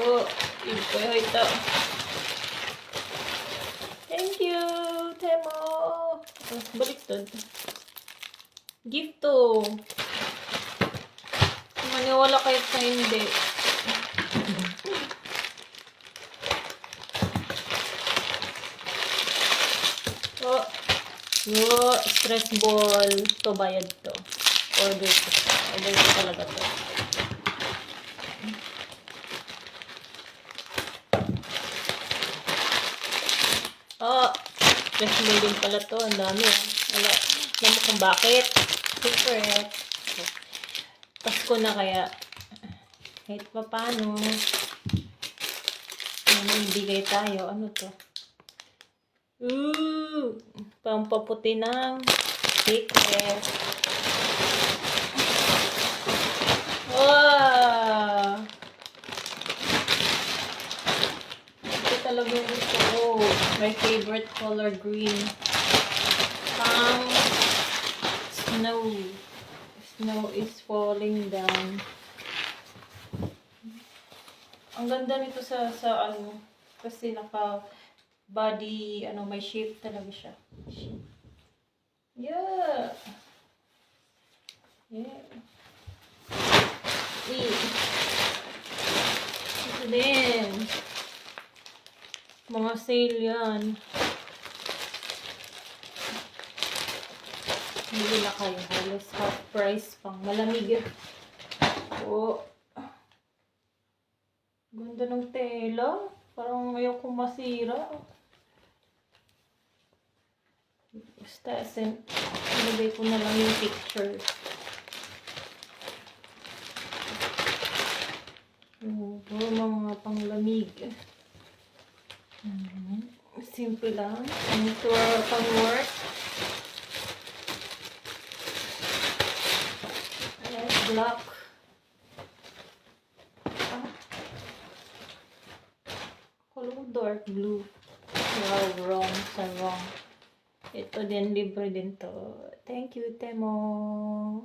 Oh, ipo ito. Thank you, Temo. Oh, baliktad. Gift to. Maniwala kayo sa hindi. Oh, stress ball. To bayad to. Order ko. Order ko talaga to. Oh, stress ball din pala to. Ang dami. Alam mo kung bakit. Secret. Pasko na kaya. Kahit pa paano. Bigay tayo. Ano to? Pampaputi ng secret. Wow! Ito talaga yung gusto ko. My favorite color, green. Pang snow. Snow is falling down. Ang ganda nito sa ano. Kasi naka body, ano, may shape talaga siya. Yeah. Yeah. Ito din. Mga sale yan. Hindi na kayo. Halos half price pang malamig. Oh. Ganda ng tela. Parang ayaw kong masira. Basta, ilagay ko na lang yung picture. Mga panglamig. Simple lang. Pang work. Black. Color dark blue. Wow, wrong. Ito din, libre din to. Thank you, Temo.